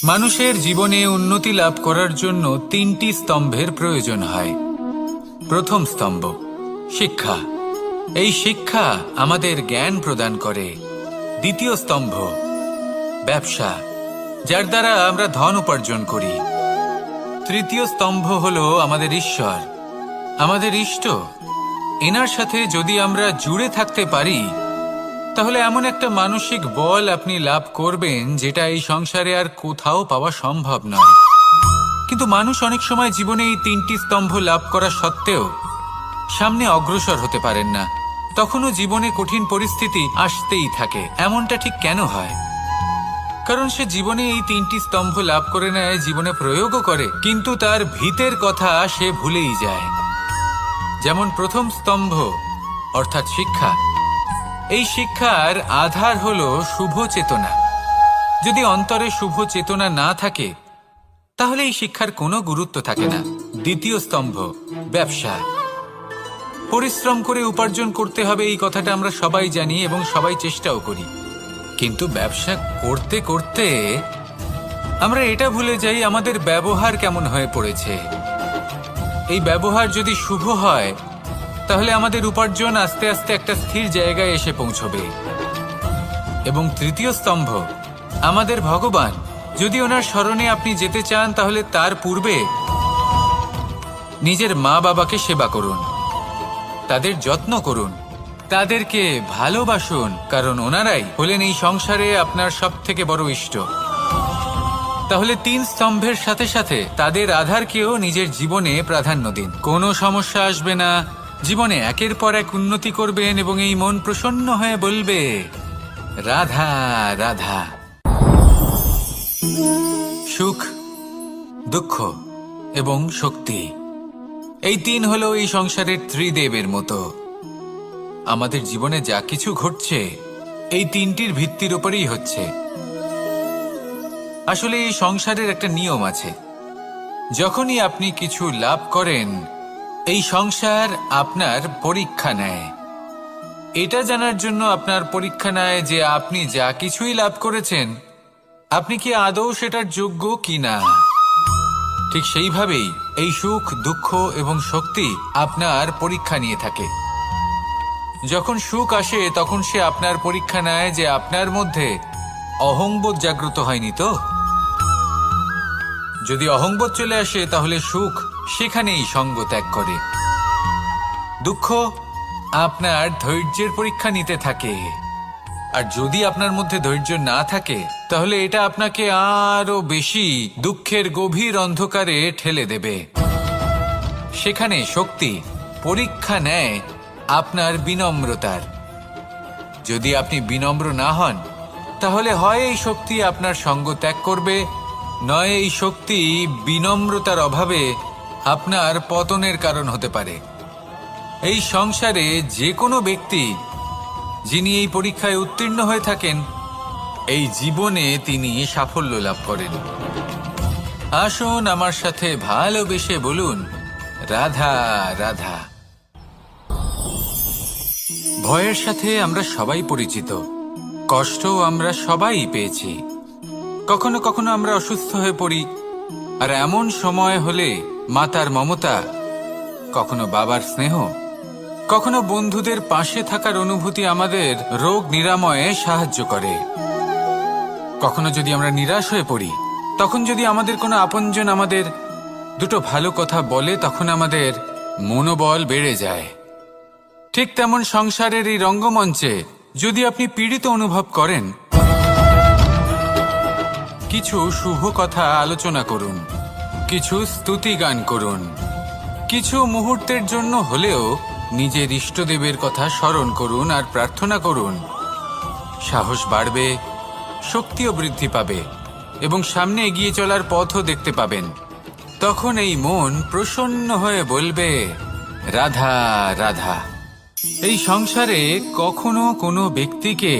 মানুষের জীবনে উন্নতি লাভ করার জন্য তিনটি স্তম্ভের প্রয়োজন হয়। প্রথম স্তম্ভ শিক্ষা। এই শিক্ষা আমাদের জ্ঞান প্রদান করে। দ্বিতীয় স্তম্ভ ব্যবসা, যার দ্বারা আমরা ধন উপার্জন করি। তৃতীয় স্তম্ভ হলো আমাদের ঈশ্বর, আমাদের ইষ্ট। এনার সাথে যদি আমরা জুড়ে থাকতে পারি তাহলে এমন একটা মানসিক বল আপনি লাভ করবেন যেটা এই সংসারে আর কোথাও পাওয়া সম্ভব নয়। কিন্তু মানুষ অনেক সময় জীবনে এই তিনটি স্তম্ভ লাভ করা সত্ত্বেও সামনে অগ্রসর হতে পারেন না। তখনও জীবনে কঠিন পরিস্থিতি আসতেই থাকে। এমনটা ঠিক কেন হয়? কারণ সে জীবনে এই তিনটি স্তম্ভ লাভ করে নেয়, জীবনে প্রয়োগও করে, কিন্তু তার ভিতের কথা সে ভুলেই যায়। যেমন প্রথম স্তম্ভ অর্থাৎ শিক্ষা। এই শিক্ষার আধার হলো শুভ চেতনা। যদি অন্তরে শুভ চেতনা না থাকে তাহলে এই শিক্ষার কোনো গুরুত্ব থাকে না। দ্বিতীয় স্তম্ভ ব্যবসা। পরিশ্রম করে উপার্জন করতে হবে, এই কথাটা আমরা সবাই জানি এবং সবাই চেষ্টাও করি। কিন্তু ব্যবসা করতে করতে আমরা এটা ভুলে যাই আমাদের ব্যবহার কেমন হয়ে পড়েছে। এই ব্যবহার যদি শুভ হয় তাহলে আমাদের উপার্জন আস্তে আস্তে একটা স্থির জায়গায় এসে পৌঁছবে। এবং তৃতীয় স্তম্ভ আমাদের ভগবান। যদি ওনার স্মরণে আপনি যেতে চান তাহলে তার পূর্বে নিজের মা বাবাকে সেবা করুন, তাদের যত্ন করুন, তাদেরকে ভালোবাসুন, কারণ ওনারাই হলেন এই সংসারে আপনার সবথেকে বড় ইষ্ট। তাহলে তিন স্তম্ভের সাথে সাথে তাদের আধারকেও নিজের জীবনে প্রাধান্য দিন। কোনো সমস্যা আসবে না, জীবনে একের পর এক উন্নতি করবেন এবং এই মন প্রসন্ন হয়ে বলবে রাধা রাধা। সুখ, দুঃখ এবং শক্তি, এই তিন হলো এই সংসারের ত্রিদেবের মতো। আমাদের জীবনে যা কিছু ঘটছে এই তিনটির ভিত্তির উপরেই হচ্ছে। আসলে এই সংসারের একটা নিয়ম আছে। যখনই আপনি কিছু লাভ করেন এই সংসার আপনার পরীক্ষা নেয়। এটা জানার জন্য আপনার পরীক্ষা নেয় যে আপনি যা কিছুই লাভ করেছেন আপনি কি আদৌ সেটার যোগ্য কিনা। ঠিক সেইভাবেই এই সুখ, দুঃখ এবং শক্তি আপনার পরীক্ষা নিয়ে থাকে। যখন সুখ আসে তখন সে আপনার পরীক্ষা নেয় যে আপনার মধ্যে অহংবোধ জাগ্রত হয়নি তো। যদি অহংবোধ চলে আসে তাহলে সুখ সেখানেই সঙ্গ ত্যাগ করে। দুঃখ আপনার ধৈর্যের পরীক্ষা নিতে থাকে, আর যদি আপনার মধ্যে ধৈর্য না থাকে তাহলে এটা আপনাকে আরো বেশি দুঃখের গভীর অন্ধকারে ঠেলে দেবে। সেখানে শক্তি পরীক্ষা নেয় আপনার বিনম্রতার। যদি আপনি বিনম্র না হন তাহলে হয় এই শক্তি আপনার সঙ্গ ত্যাগ করবে, নয় এই শক্তি বিনম্রতার অভাবে আপনার পতনের কারণ হতে পারে। এই সংসারে যে কোনো ব্যক্তি যিনি এই পরীক্ষায় উত্তীর্ণ হয়ে থাকেন এই জীবনে তিনি সাফল্য লাভ করেন। আসুন আমার সাথে ভালোবেসে বলুন রাধা রাধা। ভয়ের সাথে আমরা সবাই পরিচিত, কষ্টও আমরা সবাই পেয়েছি। কখনো কখনো আমরা অসুস্থ হয়ে পড়ি, আর এমন সময় হলে মাতার মমতা, কখনো বাবার স্নেহ, কখনো বন্ধুদের পাশে থাকার অনুভূতি আমাদের রোগ নিরাময়ে সাহায্য করে। কখনো যদি আমরা নিরাশ হয়ে পড়ি, তখন যদি আমাদের কোনো আপনজন আমাদের দুটো ভালো কথা বলে তখন আমাদের মনোবল বেড়ে যায়। ঠিক তেমন সংসারের এই রঙ্গমঞ্চে যদি আপনি পীড়িত অনুভব করেন, কিছু শুভ কথা আলোচনা করুন, কিছু স্তুতি গান করুন, কিছু মুহূর্তের জন্য হলেও নিজের ইষ্টদেবের কথা স্মরণ করুন আর প্রার্থনা করুন। সাহস বাড়বে, শক্তিও বৃদ্ধি পাবে এবং সামনে এগিয়ে চলার পথও দেখতে পাবেন। তখন এই মন প্রসন্ন হয়ে বলবে রাধা রাধা। এই সংসারে কখনো কোনো ব্যক্তিকে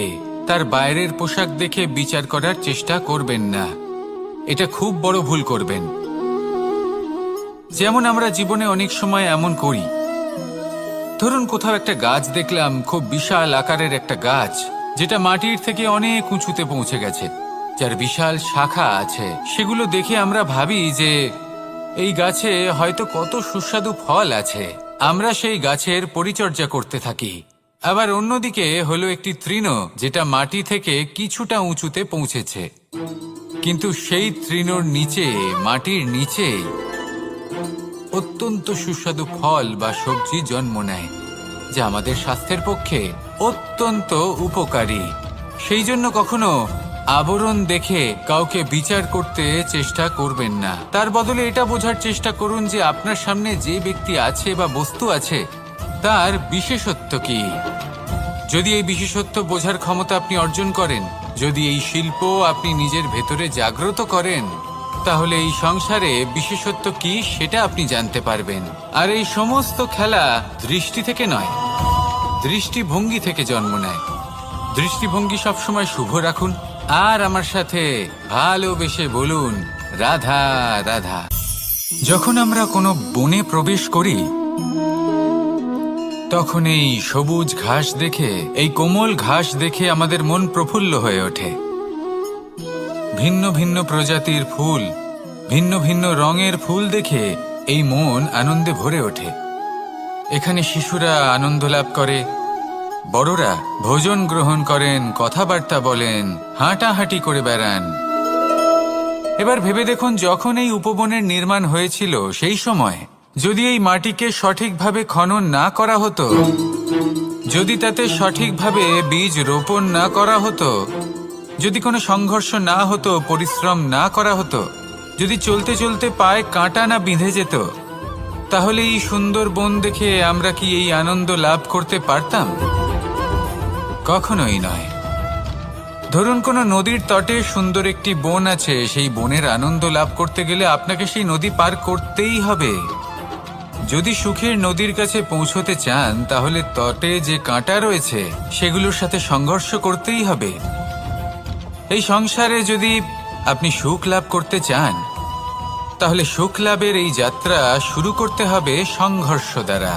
তার বাইরের পোশাক দেখে বিচার করার চেষ্টা করবেন না, এটা খুব বড় ভুল করবেন। যেমন আমরা জীবনে অনেক সময় এমন করি, ধরুন কোথাও একটা গাছ দেখলাম, খুব বিশাল আকারের একটা গাছ যেটা মাটির থেকে অনেক উঁচুতে পৌঁছে গেছে। যার বিশাল শাখা আছে, সেগুলো দেখে আমরা ভাবি যে এই গাছে হয়তো কত সুস্বাদু ফল আছে। আমরা সেই গাছের পরিচর্যা করতে থাকি। আবার অন্যদিকে হলো একটি তৃণ, যেটা মাটি থেকে কিছুটা উঁচুতে পৌঁছেছে, কিন্তু সেই তৃণর নিচে, মাটির নিচে অত্যন্ত সুস্বাদু ফল বা সবজি জন্ম নেয়, যা আমাদের স্বাস্থ্যের পক্ষে অত্যন্ত উপকারী। সেই জন্য কখনো আবরণ দেখে কাউকে বিচার করতে চেষ্টা করবেন না। তার বদলে এটা বোঝার চেষ্টা করুন যে আপনার সামনে যে ব্যক্তি আছে বা বস্তু আছে, তার বিশেষত্ব কি। যদি এই বিশেষত্ব বোঝার ক্ষমতা আপনি অর্জন করেন, যদি এই শিল্প আপনি নিজের ভেতরে জাগ্রত করেন, তাহলে এই সংসারে বিশেষত্ব কি সেটা আপনি জানতে পারবেন। আর এই সমস্ত খেলা দৃষ্টি থেকে নয়, দৃষ্টিভঙ্গি থেকে জন্ম নেয়। দৃষ্টিভঙ্গি সবসময় শুভ রাখুন, আর আমার সাথে ভালোবেসে বলুন, রাধা রাধা। যখন আমরা কোনো বনে প্রবেশ করি, তখন এই সবুজ ঘাস দেখে, এই কোমল ঘাস দেখে আমাদের মন প্রফুল্ল হয়ে ওঠে। ভিন্ন ভিন্ন প্রজাতির ফুল, ভিন্ন ভিন্ন রঙের ফুল দেখে এই মন আনন্দে ভরে ওঠে। এখানে শিশুরা আনন্দ লাভ করে, বড়রা ভোজন গ্রহণ করেন, কথাবার্তা বলেন, হাঁটাহাঁটি করে বেড়ান। এবার ভেবে দেখুন, যখন এই উপবনের নির্মাণ হয়েছিল, সেই সময় যদি এই মাটিকে সঠিকভাবে খনন না করা হতো, যদি তাতে সঠিকভাবে বীজ রোপণ না করা হতো, যদি কোনো সংঘর্ষ না হতো, পরিশ্রম না করা হতো, যদি চলতে চলতে পায়ে কাঁটা না বিঁধে যেত, তাহলে এই সুন্দর বন দেখে আমরা কি এই আনন্দ লাভ করতে পারতাম? কখনোই নয়। ধরুন কোনো নদীর তটে সুন্দর একটি বন আছে, সেই বনের আনন্দ লাভ করতে গেলে আপনাকে সেই নদী পার করতেই হবে। যদি সুখের নদীর কাছে পৌঁছতে চান, তাহলে তটে যে কাঁটা রয়েছে সেগুলোর সাথে সংঘর্ষ করতেই হবে। এই সংসারে যদি আপনি সুখ লাভ করতে চান, তাহলে সুখ লাভের এই যাত্রা শুরু করতে হবে সংঘর্ষ দ্বারা।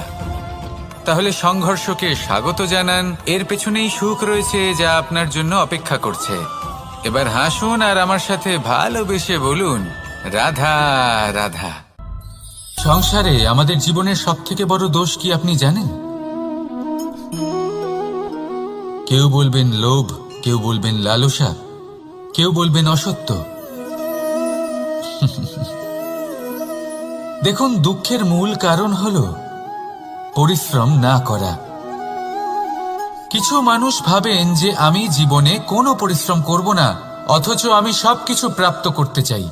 তাহলে সংঘর্ষকে স্বাগত জানান, এর পেছনেই সুখ রয়েছে যা আপনার জন্য অপেক্ষা করছে। এবার হাসুন আর আমার সাথে ভালোবেসে বলুন, রাধা রাধা। সংসারে আমাদের জীবনের সবথেকে বড় দোষ কি আপনি জানেন? কেউ বলবেন লোভ, কেউ বলবেন লালসা, কেউ বলবেন অসত্য। দেখুন, দুঃখের মূল কারণ হলো পরিশ্রম না করা। কিছু মানুষ ভাবেন যে আমি জীবনে কোনো পরিশ্রম করব না, অথচ আমি সবকিছু প্রাপ্ত করতে চাই।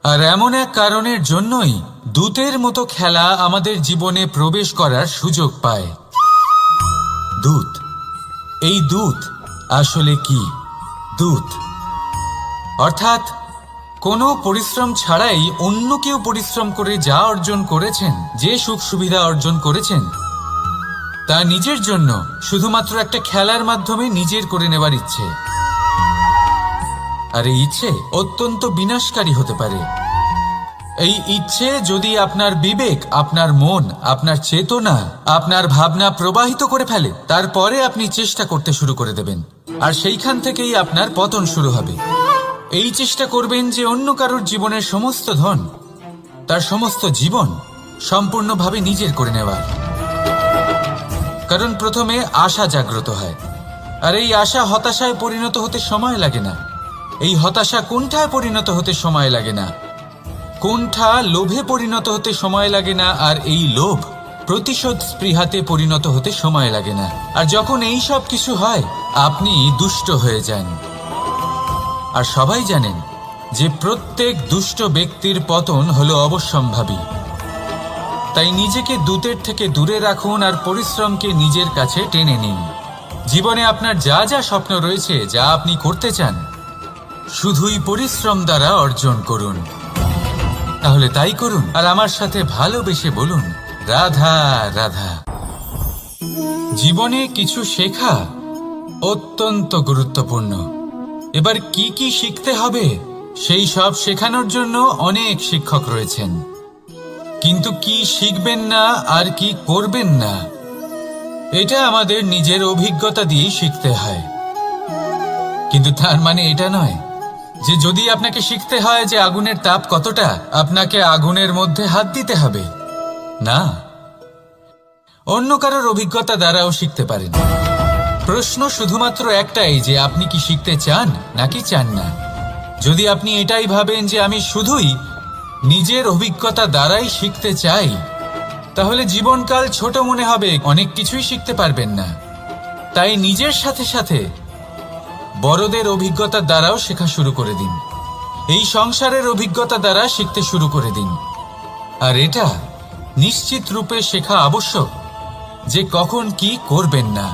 আর এমন এক কারণের জন্যই দূতের মতো খেলা আমাদের জীবনে প্রবেশ করার সুযোগ পায়। দূত। এই দূত আসলে কি? দূত অর্থাৎ কোনো পরিশ্রম ছাড়াই অন্য কেউ পরিশ্রম করে যা অর্জন করেছেন, যে সুখ সুবিধা অর্জন করেছেন, তা নিজের জন্য শুধুমাত্র একটা খেলার মাধ্যমে নিজের করে নেবার ইচ্ছে। আর এই ইচ্ছে অত্যন্ত বিনাশকারী হতে পারে। এই ইচ্ছে যদি আপনার বিবেক, আপনার মন, আপনার চেতনা, আপনার ভাবনা প্রবাহিত করে ফেলে, তারপরে আপনি চেষ্টা করতে শুরু করে দেবেন, আর সেইখান থেকেই আপনার পতন শুরু হবে। এই চেষ্টা করবেন যে অন্য কারোর জীবনের সমস্ত ধন, তার সমস্ত জীবন সম্পূর্ণভাবে নিজের করে নেওয়ার। কারণ প্রথমে আশা জাগ্রত হয়, আর এই আশা হতাশায় পরিণত হতে সময় লাগে না। এই হতাশা কুণ্ঠায় পরিণত হতে সময় লাগে না, কুণ্ঠা লোভে পরিণত হতে সময় লাগে না, আর এই লোভ প্রতিশোধ স্পৃহাতে পরিণত হতে সময় লাগে না। আর যখন এই সব কিছু হয়, আপনি দুষ্ট হয়ে যান। আর সবাই জানেন যে প্রত্যেক দুষ্ট ব্যক্তির পতন হলো অবশ্যম্ভাবী। তাই নিজেকে দূতের থেকে দূরে রাখুন আর পরিশ্রমকে নিজের কাছে টেনে নিন। জীবনে আপনার যা যা স্বপ্ন রয়েছে, যা আপনি করতে চান, শুধুই পরিশ্রম দ্বারা অর্জন করুন। তাহলে তাই করুন, আর আমার সাথে ভালোবেসে বলুন, রাধা রাধা। জীবনে কিছু শেখা অত্যন্ত গুরুত্বপূর্ণ। এবার কি কি শিখতে হবে, সেই সব শেখানোর জন্য অনেক শিক্ষক রয়েছেন। কিন্তু কি শিখবেন না আর কি করবেন না, এটা আমাদের নিজের অভিজ্ঞতা দিয়ে শিখতে হয়। কিন্তু তার মানে এটা নয় যে যদি আপনাকে শিখতে হয় যে আগুনের তাপ কতটা, আপনাকে আগুনের মধ্যে হাত দিতে হবে না, অন্য কারোর অভিজ্ঞতা দ্বারাও শিখতে পারেন। প্রশ্ন শুধুমাত্র একটাই যে আপনি কি শিখতে চান নাকি চান না। যদি আপনি এটাই ভাবেন যে আমি শুধুই নিজের অভিজ্ঞতা দ্বারাই শিখতে চাই, তাহলে জীবনকাল ছোট মনে হবে, অনেক কিছুই শিখতে পারবেন না। তাই নিজের সাথে সাথে বড়দের অভিজ্ঞতা দ্বারাও শেখা শুরু করে দিন। এই সংসারের অভিজ্ঞতা দ্বারা শিখতে শুরু করে দিন। আর এটা নিশ্চিত রূপে শেখা আবশ্যক যে কখন কি করবেন না,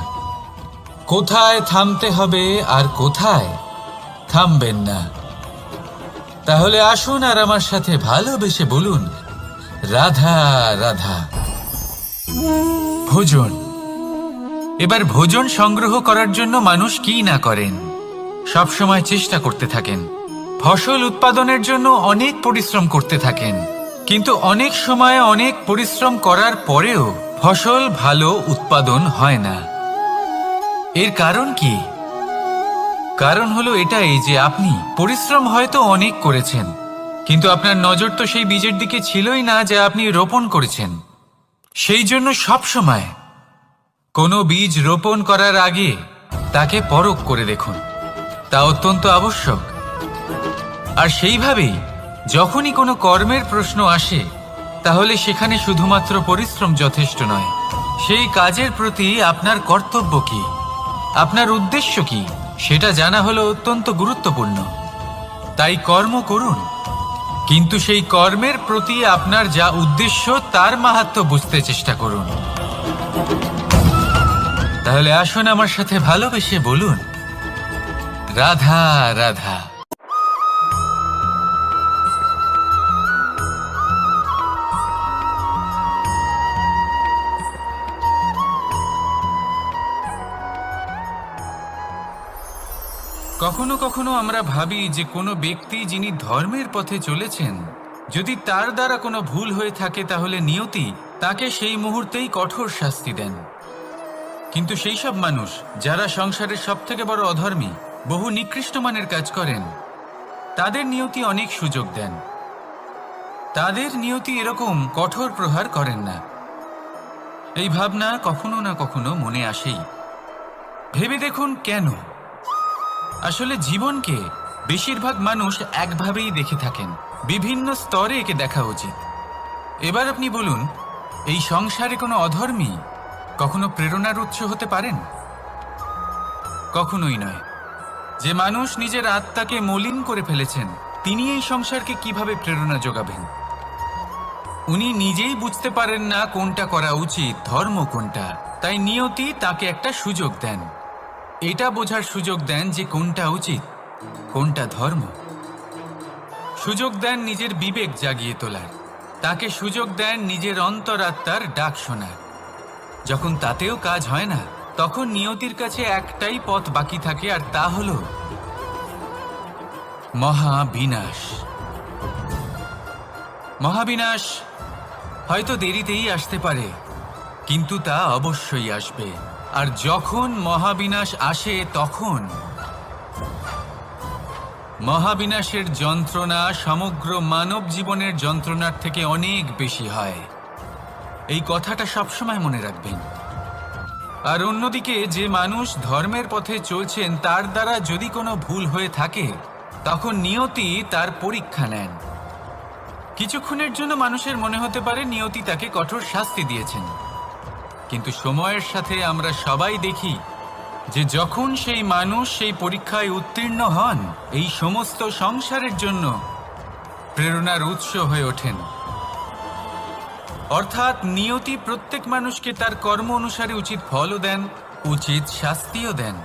কোথায় থামতে হবে আর কোথায় থামবেন না। তাহলে আসুন আর আমার সাথে ভালোবেসে বলুন, রাধা রাধা। ভোজন। এবার ভোজন সংগ্রহ করার জন্য মানুষ কি না করেন, সব সময় চেষ্টা করতে থাকেন। ফসল উৎপাদনের জন্য অনেক পরিশ্রম করতে থাকেন, কিন্তু অনেক সময় অনেক পরিশ্রম করার পরেও ফসল ভালো উৎপাদন হয় না। এর কারণ কি? কারণ হলো এটাই যে আপনি পরিশ্রম হয়তো অনেক করেছেন, কিন্তু আপনার নজর তো সেই বীজের দিকে ছিলই না যা আপনি রোপণ করেছেন। সেই জন্য সব সময় কোনো বীজ রোপণ করার আগে তাকে পরখ করে দেখুন, তা অত্যন্ত আবশ্যক। আর সেইভাবেই যখনই কোনো কর্মের প্রশ্ন আসে, তাহলে সেখানে শুধুমাত্র পরিশ্রম যথেষ্ট নয়, সেই কাজের প্রতি আপনার কর্তব্য কি, আপনার উদ্দেশ্য কি, সেটা জানা হলো অত্যন্ত গুরুত্বপূর্ণ। তাই কর্ম করুন, কিন্তু সেই কর্মের প্রতি আপনার যা উদ্দেশ্য তার মাহাত্ম্য বুঝতে চেষ্টা করুন। তাহলে আসুন আমার সাথে ভালোবেসে বলুন, রাধা রাধা। কখনো কখনো আমরা ভাবি যে কোনো ব্যক্তি যিনি ধর্মের পথে চলেছেন, যদি তার দ্বারা কোনো ভুল হয়ে থাকে তাহলে নিয়তি তাকে সেই মুহূর্তেই কঠোর শাস্তি দেন। কিন্তু সেই সব মানুষ যারা সংসারের সবথেকে বড় অধর্মী, বহু নিকৃষ্ট মানের কাজ করেন, তাদের নিয়তি অনেক সুযোগ দেন। তাদের নিয়তি এরকম কঠোর প্রহার করেন না। এই ভাবনা কখনো না কখনো মনে আসেই। ভেবে দেখুন কেন? আসলে জীবনকে বেশিরভাগ মানুষ একভাবেই দেখে থাকেন, বিভিন্ন স্তরে একে দেখা উচিত। এবার আপনি বলুন, এই সংসারে কোনো অধর্মী কখনো প্রেরণার উৎস হতে পারেন? কখনোই নয়। যে মানুষ নিজের আত্মাকে মলিন করে ফেলেছেন, তিনি এই সংসারকে কিভাবে প্রেরণা যোগাবেন? উনি নিজেই বুঝতে পারেন না কোনটা করা উচিত, ধর্ম কোনটা। তাই নিয়তি তাকে একটা সুযোগ দেন, এটা বোঝার সুযোগ দেন যে কোনটা উচিত, কোনটা ধর্ম। সুযোগ দেন নিজের বিবেক জাগিয়ে তোলার, তাকে সুযোগ দেন নিজের অন্তরাত্মার ডাক শোনার। যখন তাতেও কাজ হয় না, তখন নিয়তির কাছে একটাই পথ বাকি থাকে, আর তা হল মহাবিনাশ। মহাবিনাশ হয়তো দেরিতেই আসতে পারে, কিন্তু তা অবশ্যই আসবে। আর যখন মহাবিনাশ আসে, তখন মহাবিনাশের যন্ত্রণা সমগ্র মানব জীবনের যন্ত্রণার থেকে অনেক বেশি হয়। এই কথাটা সবসময় মনে রাখবেন। আর অন্যদিকে যে মানুষ ধর্মের পথে চলছেন, তার দ্বারা যদি কোনো ভুল হয়ে থাকে, তখন নিয়তি তার পরীক্ষা নেন। কিছুক্ষণের জন্য মানুষের মনে হতে পারে নিয়তি তাকে কঠোর শাস্তি দিয়েছেন, কিন্তু সময়ের সাথে আমরা সবাই দেখি যে যখন সেই মানুষ সেই পরীক্ষায় উত্তীর্ণ হন, এই সমস্ত সংসারের জন্য প্রেরণার উৎস হয়ে ওঠেন। অর্থাৎ নিয়তি প্রত্যেক মানুষকে তার কর্ম অনুসারে উচিত ফলও দেন, উচিত শাস্তিও দেন।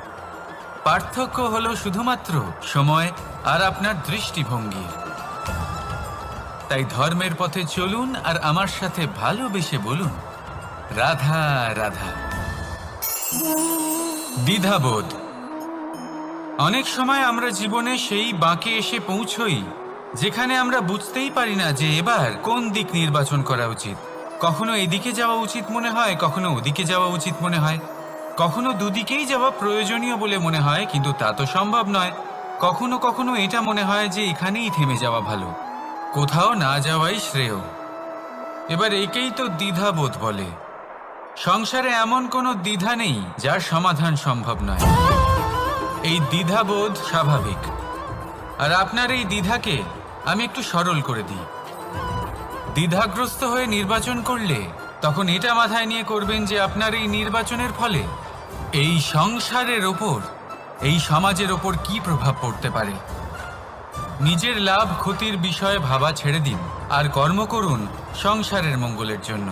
পার্থক্য হলো শুধুমাত্র সময় আর আপনার দৃষ্টিভঙ্গি। তাই ধর্মের পথে চলুন আর আমার সাথে ভালোবেসে বলুন, রাধা রাধা। দ্বিধাবোধ। অনেক সময় আমরা জীবনে সেই বাঁকে এসে পৌঁছই যেখানে আমরা বুঝতেই পারি না যে এবার কোন দিক নির্বাচন করা উচিত। কখনো এদিকে যাওয়া উচিত মনে হয়, কখনো ওদিকে যাওয়া উচিত মনে হয়, কখনো দুদিকেই যাওয়া প্রয়োজনীয় বলে মনে হয়, কিন্তু তা তো সম্ভব নয়। কখনো কখনো এটা মনে হয় যে এখানেই থেমে যাওয়া ভালো, কোথাও না যাওয়াই শ্রেয়। এবার একেই তো দ্বিধাবোধ বলে। সংসারে এমন কোনো দ্বিধা নেই যার সমাধান সম্ভব নয়। এই দ্বিধাবোধ স্বাভাবিক, আর আপনার এই দ্বিধাকে আমি একটু সরল করে দিই। দ্বিধাগ্রস্ত হয়ে নির্বাচন করলে তখন এটা মাথায় নিয়ে করবেন যে আপনার এই নির্বাচনের ফলে এই সংসারের ওপর, এই সমাজের ওপর কি প্রভাব পড়তে পারে। নিজের লাভ ক্ষতির বিষয়ে ভাবা ছেড়ে দিন আর কর্ম করুন সংসারের মঙ্গলের জন্য,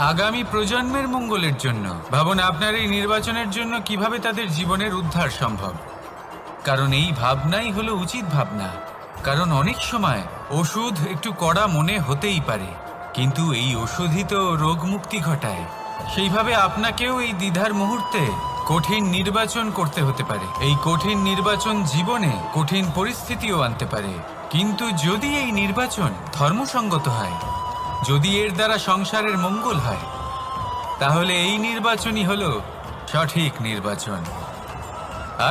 আগামী প্রজন্মের মঙ্গলের জন্য। ভাবুন আপনার এই নির্বাচনের জন্য কিভাবে তাদের জীবনের উদ্ধার সম্ভব। কারণ এই ভাবনাই হলো উচিত ভাবনা। কারণ অনেক সময় ওষুধ একটু কড়া মনে হতেই পারে, কিন্তু এই ওষুধই তো রোগ মুক্তি ঘটায়। সেইভাবে আপনাকেও এই দ্বিধার মুহূর্তে কঠিন নির্বাচন করতে হতে পারে। এই কঠিন নির্বাচন জীবনে কঠিন পরিস্থিতিও আনতে পারে, কিন্তু যদি এই নির্বাচন ধর্মসঙ্গত হয়, যদি এর দ্বারা সংসারের মঙ্গল হয়, তাহলে এই নির্বাচনই হলো সঠিক নির্বাচন।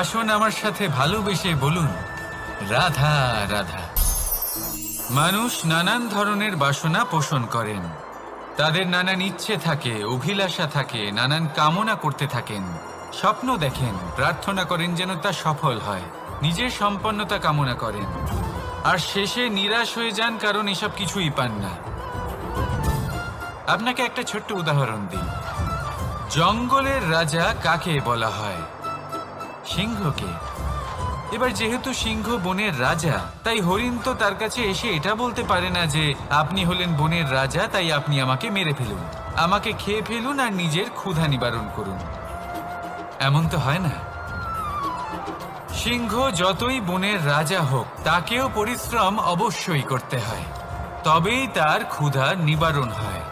আসুন আমার সাথে ভালোবেসে বলুন, রাধা রাধা। মানুষ নানান ধরনের বাসনা পোষণ করেন, তাদের নানান ইচ্ছে থাকে, অভিলাষা থাকে, নানান কামনা করতে থাকেন, স্বপ্ন দেখেন, প্রার্থনা করেন যেন তা সফল হয়, নিজের সম্পন্নতা কামনা করেন, আর শেষে নিরাশ হয়ে যান কারণ এসব কিছুই পান না। আপনাকে একটা ছোট্ট উদাহরণ দিই। জঙ্গলের রাজা কাকে বলা হয়? সিংহকে। এবার যেহেতু সিংহ বনের রাজা, তাই হরিণ তো তার কাছে এসে এটা বলতে পারে না যে আপনি হলেন বনের রাজা, তাই আপনি আমাকে মেরে ফেলুন, আমাকে খেয়ে ফেলুন আর নিজের ক্ষুধা নিবারণ করুন। এমন তো হয় না। সিংহ যতই বনের রাজা হোক, তাকেও পরিশ্রম অবশ্যই করতে হয়, তবেই তার ক্ষুধা নিবারণ হয়।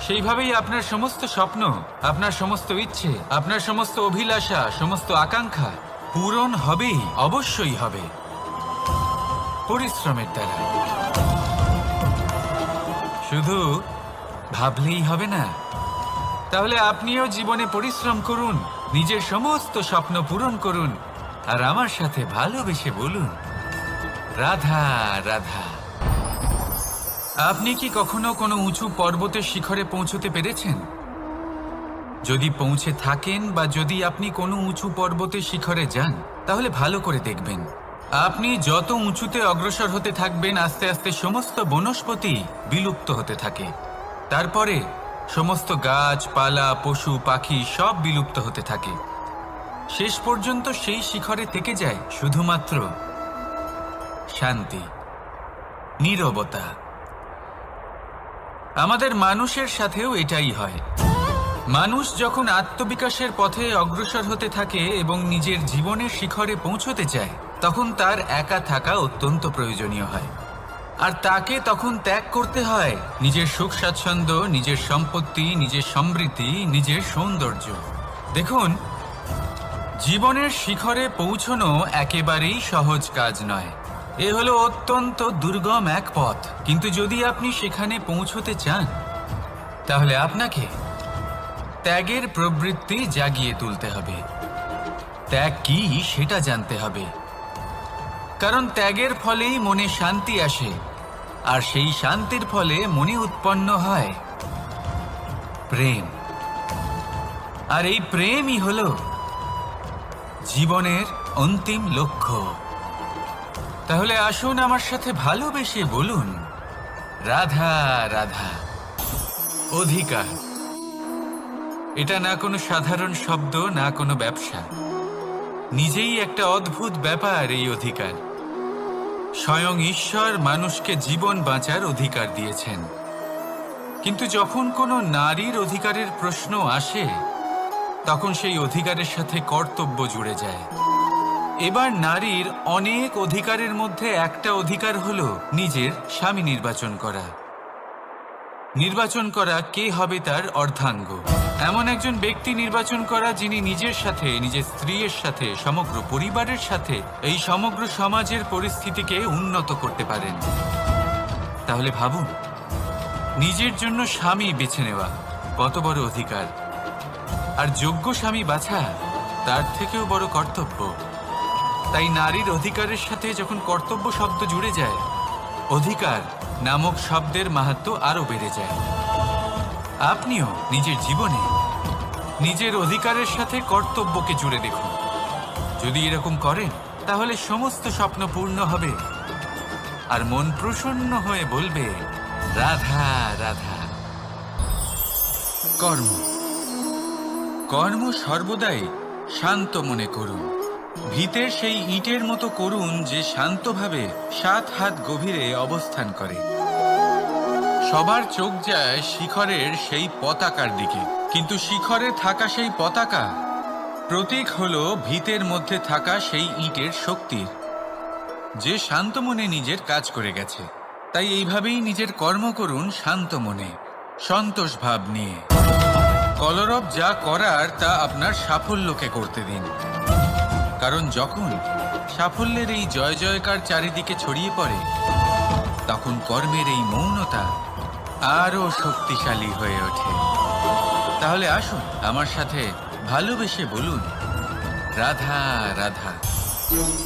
সেইভাবেই আপনার সমস্ত স্বপ্ন, আপনার সমস্ত ইচ্ছে, আপনার সমস্ত অভিলাষা, সমস্ত আকাঙ্ক্ষা পূরণ হবেই, অবশ্যই হবে, পরিশ্রমের দ্বারা। শুধু ভাবলেই হবে না। তাহলে আপনিও জীবনে পরিশ্রম করুন, নিজের সমস্ত স্বপ্ন পূরণ করুন, আর আমার সাথে ভালোবেসে বলুন, রাধা রাধা। আপনি কি কখনো কোনো উঁচু পর্বতের শিখরে পৌঁছতে পেরেছেন? যদি পৌঁছে থাকেন বা যদি আপনি কোনো উঁচু পর্বতের শিখরে যান, তাহলে ভালো করে দেখবেন, আপনি যত উঁচুতে অগ্রসর হতে থাকবেন, আস্তে আস্তে সমস্ত বনস্পতি বিলুপ্ত হতে থাকে। তারপরে সমস্ত গাছপালা, পশু পাখি সব বিলুপ্ত হতে থাকে। শেষ পর্যন্ত সেই শিখরে থেকে যায় শুধুমাত্র শান্তি, নীরবতা। আমাদের মানুষের সাথেও এটাই হয়। মানুষ যখন আত্মবিকাশের পথে অগ্রসর হতে থাকে এবং নিজের জীবনের শিখরে পৌঁছতে চায়, তখন তার একা থাকা অত্যন্ত প্রয়োজনীয় হয়। আর তাকে তখন ত্যাগ করতে হয় নিজের সুখ স্বাচ্ছন্দ্য, নিজের সম্পত্তি, নিজের সমৃদ্ধি, নিজের সৌন্দর্য। দেখুন, জীবনের শিখরে পৌঁছনো একেবারেই সহজ কাজ নয়। এ হলো অত্যন্ত দুর্গম এক পথ, কিন্তু যদি আপনি সেখানে পৌঁছতে চান, তাহলে আপনাকে ত্যাগের প্রবৃত্তি জাগিয়ে তুলতে হবে। ত্যাগ কি সেটা জানতে হবে, কারণ ত্যাগের ফলেই মনে শান্তি আসে, আর সেই শান্তির ফলে মনে উৎপন্ন হয় প্রেম। আর এই প্রেমই হলো জীবনের অন্তিম লক্ষ্য। তাহলে আসুন আমার সাথে ভালোবেসে বলুন, রাধা রাধা। অধিকার, এটা না কোনো সাধারণ শব্দ, না কোনো ব্যবসা, নিজেই একটা অদ্ভুত ব্যাপার এই অধিকার। স্বয়ং ঈশ্বর মানুষকে জীবন বাঁচার অধিকার দিয়েছেন, কিন্তু যখন কোনো নারীর অধিকারের প্রশ্ন আসে, তখন সেই অধিকারের সাথে কর্তব্য জুড়ে যায়। এবার নারীর অনেক অধিকারের মধ্যে একটা অধিকার হলো নিজের স্বামী নির্বাচন করা। নির্বাচন করা কে হবে তার অর্ধাঙ্গ, এমন একজন ব্যক্তি নির্বাচন করা যিনি নিজের সাথে, নিজের স্ত্রীর সাথে, সমগ্র পরিবারের সাথে এই সমগ্র সমাজের পরিস্থিতিকে উন্নত করতে পারেন। তাহলে ভাবুন, নিজের জন্য স্বামী বেছে নেওয়া কত বড় অধিকার, আর যোগ্য স্বামী বাছা তার থেকেও বড় কর্তব্য। তাই নারীর অধিকারের সাথে যখন কর্তব্য শব্দ জুড়ে যায়, অধিকার নামক শব্দের মাহাত্ম্য আরো বেড়ে যায়। আপনিও নিজের জীবনে নিজের অধিকারের সাথে কর্তব্যকে জুড়ে দেখুন। যদি এরকম করেন তাহলে সমস্ত স্বপ্ন পূর্ণ হবে আর মন প্রসন্ন হয়ে বলবে, রাধা রাধা। কর্ম কর্ম সর্বদাই শান্ত মনে করুন। ভিতের সেই ইটের মতো করুন যে শান্তভাবে 7 হাত গভীরে অবস্থান করে। সবার চোখ যায় শিখরের সেই পতাকার দিকে, কিন্তু শিখরে থাকা সেই পতাকা প্রতীক হলো ভিতের মধ্যে থাকা সেই ইটের শক্তির, যে শান্ত মনে নিজের কাজ করে গেছে। তাই এইভাবেই নিজের কর্ম করুন শান্ত মনে, সন্তোষ ভাব নিয়ে। কলরব যা করার তা আপনার সাফল্যকে করতে দিন, কারণ যখন সাফল্যের এই জয় জয়কার চারিদিকে ছড়িয়ে পড়ে, তখন কর্মের এই মৌনতা আরো শক্তিশালী হয়ে ওঠে। তাহলে আসুন আমার সাথে ভালোবেসে বলুন, রাধা রাধা।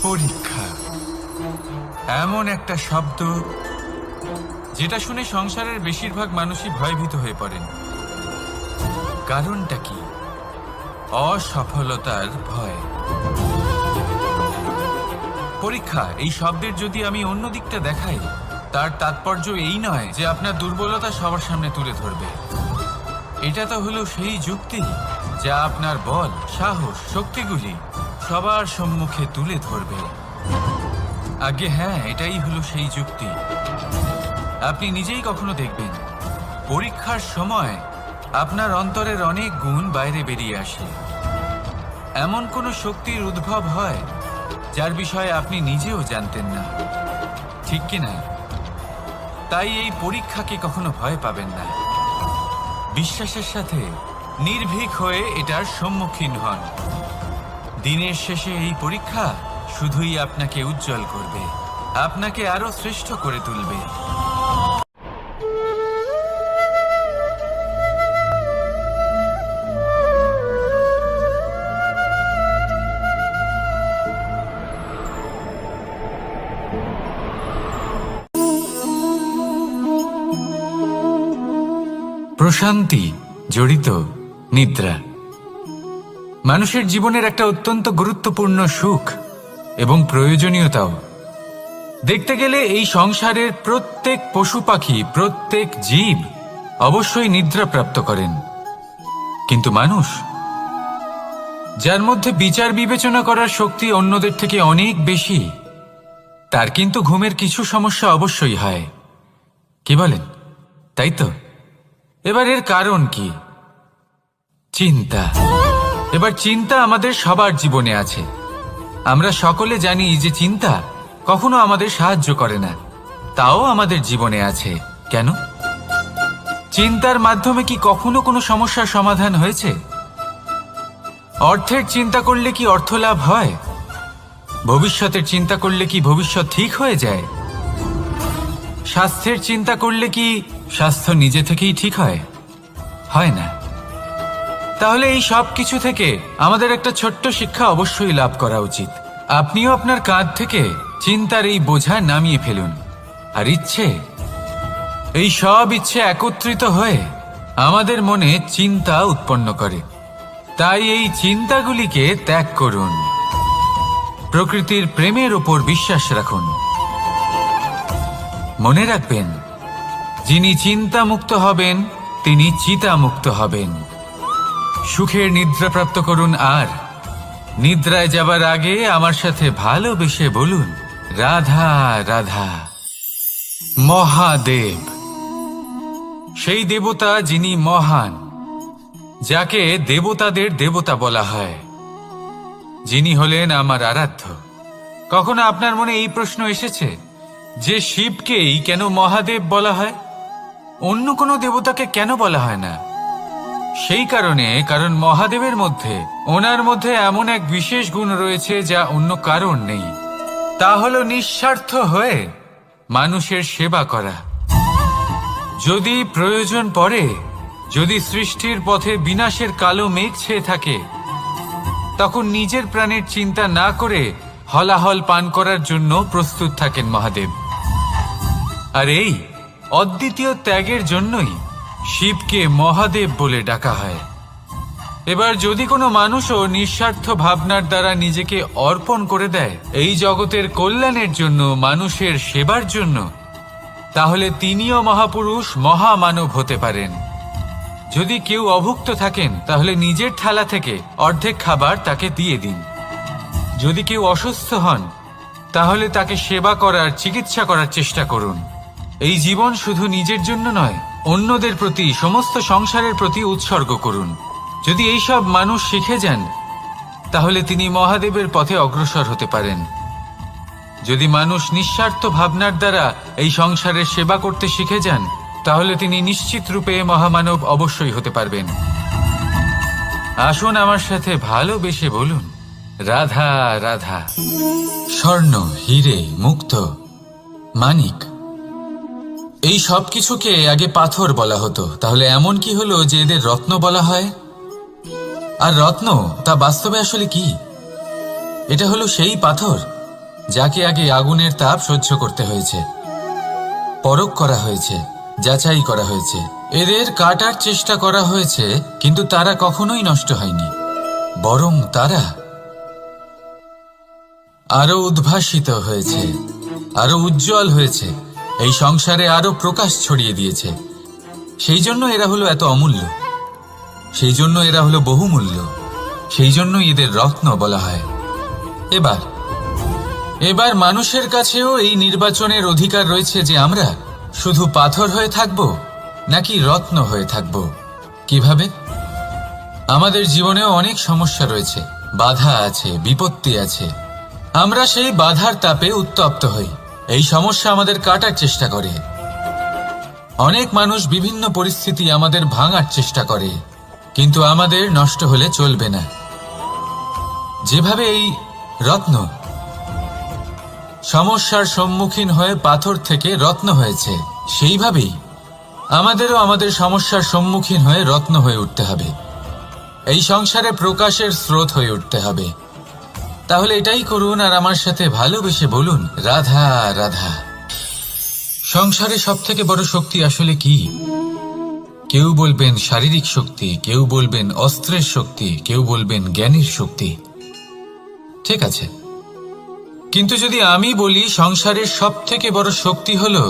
পরীক্ষা এমন একটা শব্দ যেটা শুনে সংসারের বেশিরভাগ মানুষই ভয়ভীত হয়ে পড়েন। কারণটা কি? অসফলতার ভয়। পরীক্ষা এই শব্দের যদি আমি অন্য দিকটা দেখাই, তার তাৎপর্য এই নয় যে আপনার দুর্বলতা সবার সামনে তুলে ধরবে। এটা তো হলো সেই যুক্তি যা আপনার বল, সাহস, শক্তিগুলি সবার সম্মুখে তুলে ধরবে। আগে হ্যাঁ, এটাই হলো সেই যুক্তি। আপনি নিজেই কখনো দেখবেন পরীক্ষার সময় আপনার অন্তরের অনেক গুণ বাইরে বেরিয়ে আসে। এমন কোনো শক্তির উদ্ভব হয় যার বিষয়ে আপনি নিজেও জানতেন না, ঠিক কি না? তাই এই পরীক্ষাকে কখনো ভয় পাবেন না। বিশ্বাসের সাথে নির্ভীক হয়ে এটার সম্মুখীন হন। দিনের শেষে এই পরীক্ষা শুধুই আপনাকে উজ্জ্বল করবে, আপনাকে আরো শ্রেষ্ঠ করে তুলবে। প্রশান্তি জড়িত নিদ্রা মানুষের জীবনের একটা অত্যন্ত গুরুত্বপূর্ণ সুখ এবং প্রয়োজনীয়তাও। দেখতে গেলে এই সংসারের প্রত্যেক পশু পাখি, প্রত্যেক জীব অবশ্যই নিদ্রা প্রাপ্ত করেন, কিন্তু মানুষ, যার মধ্যে বিচার বিবেচনা করার শক্তি অন্যদের থেকে অনেক বেশি, তার কিন্তু ঘুমের কিছু সমস্যা অবশ্যই হয়। কি বলেন? তাই তো। এবার এর কারণ কি? চিন্তা। এবার চিন্তা আমাদের সবার জীবনে আছে। আমরা সকলে জানি যে চিন্তা কখনো আমাদের সাহায্য করে না, তাও আমাদের জীবনে আছে। কেন? চিন্তার মাধ্যমে কি কখনো কোনো সমস্যার সমাধান হয়েছে? অর্থের চিন্তা করলে কি অর্থ লাভ হয়? ভবিষ্যতের চিন্তা করলে কি ভবিষ্যৎ ঠিক হয়ে যায়? স্বাস্থ্যের চিন্তা করলে কি স্বাস্থ্য নিজে থেকেই ঠিক হয়? হয় না। তাহলে এই সব কিছু থেকে আমাদের একটা ছোট্ট শিক্ষা অবশ্যই লাভ করা উচিত। আপনিও আপনার কাঁধ থেকে চিন্তার এই বোঝা নামিয়ে ফেলুন। আর ইচ্ছে, এই সব ইচ্ছে একত্রিত হয়ে আমাদের মনে চিন্তা উৎপন্ন করে। তাই এই চিন্তাগুলিকে ত্যাগ করুন। প্রকৃতির প্রেমের উপর বিশ্বাস রাখুন। মনে রাখবেন, যিনি চিন্তামুক্ত হবেন তিনি চিতামুক্ত হবেন। সুখের নিদ্রা প্রাপ্ত করুন, আর নিদ্রায় যাবার আগে আমার সাথে ভালোবেসে বলুন, রাধা রাধা। মহাদেব সেই দেবতা যিনি মহান, যাকে দেবতাদের দেবতা বলা হয়, যিনি হলেন আমার আরাধ্য। কখনো আপনার মনে এই প্রশ্ন এসেছে যে শিবকেই কেন মহাদেব বলা হয়, অন্য কোনো দেবতাকে কেন বলা হয় না? সেই কারণ মহাদেবের মধ্যে, ওনার মধ্যে এমন এক বিশেষ গুণ রয়েছে যা অন্য কারণ নেই। তা হলো নিঃস্বার্থ হয়ে মানুষের সেবা করা। যদি প্রয়োজন পড়ে, যদি সৃষ্টির পথে বিনাশের কালো মেঘ ছেয়ে থাকে, তখন নিজের প্রাণের চিন্তা না করে হলাহল পান করার জন্য প্রস্তুত থাকেন মহাদেব। আর এই অদ্বিতীয় ত্যাগের জন্যই শিবকে মহাদেব বলে ডাকা হয়। এবার যদি কোনো মানুষও নিঃস্বার্থ ভাবনার দ্বারা নিজেকে অর্পণ করে দেয় এই জগতের কল্যাণের জন্য, মানুষের সেবার জন্য, তাহলে তিনিও মহাপুরুষ, মহামানব হতে পারেন। যদি কেউ অভুক্ত থাকেন তাহলে নিজের থালা থেকে অর্ধেক খাবার তাকে দিয়ে দিন। যদি কেউ অসুস্থ হন তাহলে তাকে সেবা করার, চিকিৎসা করার চেষ্টা করুন। এই জীবন শুধু নিজের জন্য নয়, অন্যদের প্রতি, সমস্ত সংসারের প্রতি উৎসর্গ করুন। যদি এইসব মানুষ শিখে যান তাহলে তিনি মহাদেবের পথে অগ্রসর হতে পারেন। যদি মানুষ নিঃস্বার্থ ভাবনার দ্বারা এই সংসারের সেবা করতে শিখে যান তাহলে তিনি নিশ্চিত রূপে মহামানব অবশ্যই হতে পারবেন। আসুন আমার সাথে ভালোবেসে বলুন, রাধা রাধা। স্বর্ণ, হিরে, মুক্ত, মানিক, এই সব কিছুকে আগে পাথর বলা হতো। তাহলে এমন কি হলো যে এদের রত্ন বলা হয়? আর রত্ন তা বাস্তবে আসলে কি? এটা হলো সেই পাথর যাকে আগে আগুনের তাপ সহ্য করতে হয়েছে, পরখ করা হয়েছে, যাচাই করা হয়েছে, এদের কাটার চেষ্টা করা হয়েছে, কিন্তু তারা কখনোই নষ্ট হয়নি, বরং তারা আরো উদ্ভাসিত হয়েছে, আরো উজ্জ্বল হয়েছে, এই সংসারে আরো প্রকাশ ছড়িয়ে দিয়েছে। সেই জন্য এরা হলো এত অমূল্য, সেই জন্য এরা হলো বহুমূল্য, সেই জন্য এদের রত্ন বলা হয়। এবার মানুষের কাছেও এই নির্বাচনের অধিকার রয়েছে যে আমরা শুধু পাথর হয়ে থাকব নাকি রত্ন হয়ে থাকব। কিভাবে? আমাদের জীবনেও অনেক সমস্যা রয়েছে, বাধা আছে, বিপত্তি আছে। আমরা সেই বাধার তাপে উত্তপ্ত হই, এই সমস্যা আমাদের কাটার চেষ্টা করে। অনেক মানুষ বিভিন্ন পরিস্থিতি আমাদের ভাঙার চেষ্টা করে, কিন্তু আমাদের নষ্ট হলে চলবে না। যেভাবে এই রত্ন সমস্যার সম্মুখীন হয়ে পাথর থেকে রত্ন হয়েছে, সেইভাবেই আমাদেরও আমাদের সমস্যার সম্মুখীন হয়ে রত্ন হয়ে উঠতে হবে, এই সংসারে প্রকাশের স্রোত হয়ে উঠতে হবে। তাহলে এটাই করুন আর আমার সাথে ভালোবেসে বলুন, রাধা রাধা। সংসারে সব থেকে বড় শক্তি আসলে কি? কেউ বলবেন শারীরিক শক্তি, কেউ বলবেন অস্ত্রের শক্তি, কেউ বলবেন জ্ঞানের শক্তি। ঠিক আছে, কিন্তু যদি আমি বলি সংসারের সব থেকে বড় শক্তি হলো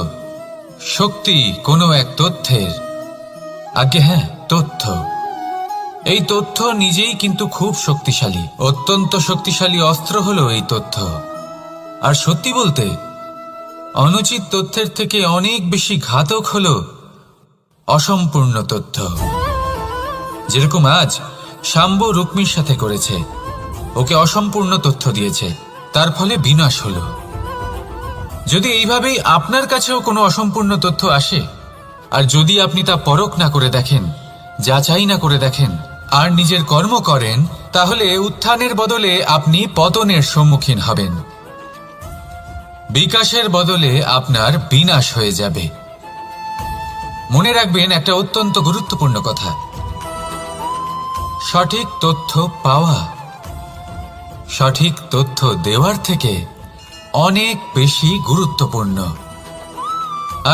শক্তি কোনো এক তথ্যের, আজ্ঞে হ্যাঁ, তথ্য। এই তথ্য নিজেই কিন্তু খুব শক্তিশালী, অত্যন্ত শক্তিশালী অস্ত্র হলো এই তথ্য। আর সত্যি বলতে অনুচিত তথ্যের থেকে অনেক বেশি ঘাতক হলো অসম্পূর্ণ তথ্য। যেরকম আজ শাম্ব রুক্মির সাথে করেছে, ওকে অসম্পূর্ণ তথ্য দিয়েছে, তার ফলে বিনাশ হলো। যদি এইভাবেই আপনার কাছেও কোনো অসম্পূর্ণ তথ্য আসে, আর যদি আপনি তা পরখ না করে দেখেন, যাচাই না করে দেখেন, আর নিজের কর্ম করেন, তাহলে উত্থানের বদলে আপনি পতনের সম্মুখীন হবেন, বিকাশের বদলে আপনার বিনাশ হয়ে যাবে। মনে রাখবেন একটা অত্যন্ত গুরুত্বপূর্ণ কথা, সঠিক তথ্য পাওয়া সঠিক তথ্য দেওয়ার থেকে অনেক বেশি গুরুত্বপূর্ণ।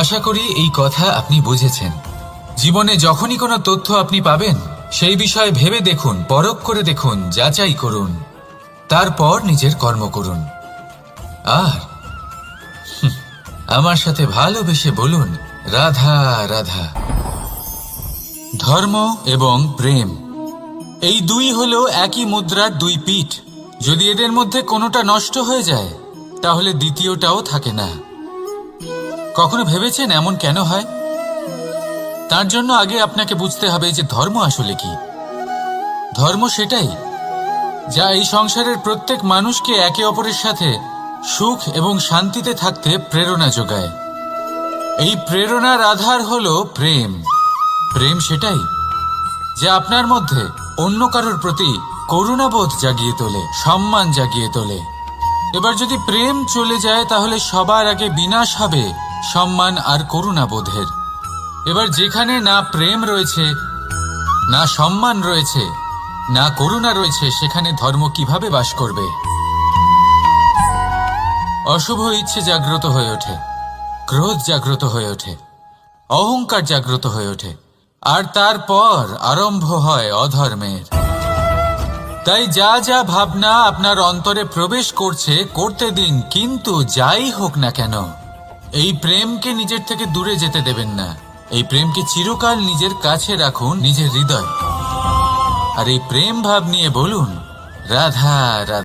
আশা করি এই কথা আপনি বুঝেছেন। জীবনে যখনই কোনো তথ্য আপনি পাবেন, সেই বিষয়ে ভেবে দেখুন, পরখ করে দেখুন, যাচাই করুন, তারপর নিজের কর্ম করুন। আর আমার সাথে ভালোবেসে বলুন, রাধা রাধা। ধর্ম এবং প্রেম, এই দুই হলো একই মুদ্রার দুই পিঠ। যদি এদের মধ্যে কোনোটা নষ্ট হয়ে যায় তাহলে দ্বিতীয়টাও থাকে না। কখনো ভেবেছেন এমন কেন হয়? তার জন্য আগে আপনাকে বুঝতে হবে যে ধর্ম আসলে কি। ধর্ম সেটাই যা এই সংসারের প্রত্যেক মানুষকে একে অপরের সাথে সুখ এবং শান্তিতে থাকতে প্রেরণা যোগায়। এই প্রেরণার আধার হলো প্রেম। প্রেম সেটাই যা আপনার মধ্যে অন্য কারোর প্রতি করুণাবোধ জাগিয়ে তোলে, সম্মান জাগিয়ে তোলে। এবার যদি প্রেম চলে যায় তাহলে সবার আগে বিনাশ হবে সম্মান আর করুণাবোধের। এবার যেখানে না প্রেম রয়েছে, না সম্মান রয়েছে, না করুণা রয়েছে, সেখানে ধর্ম কিভাবে বাস করবে? অশুভ ইচ্ছে জাগ্রত হয়ে ওঠে, ক্রোধ জাগ্রত হয়ে ওঠে, অহংকার জাগ্রত হয়ে ওঠে, আর তারপর আরম্ভ হয় অধর্মের। তাই যা যা ভাবনা আপনার অন্তরে প্রবেশ করছে করতে দিন, কিন্তু যাই হোক না কেন এই প্রেমকে নিজের থেকে দূরে যেতে দেবেন না। এই প্রেমকে চিরকাল নিজের কাছে রাখুন, নিজের হৃদয়। আর এই প্রেম ভাব নিয়ে বলুন, রাধা রাধা।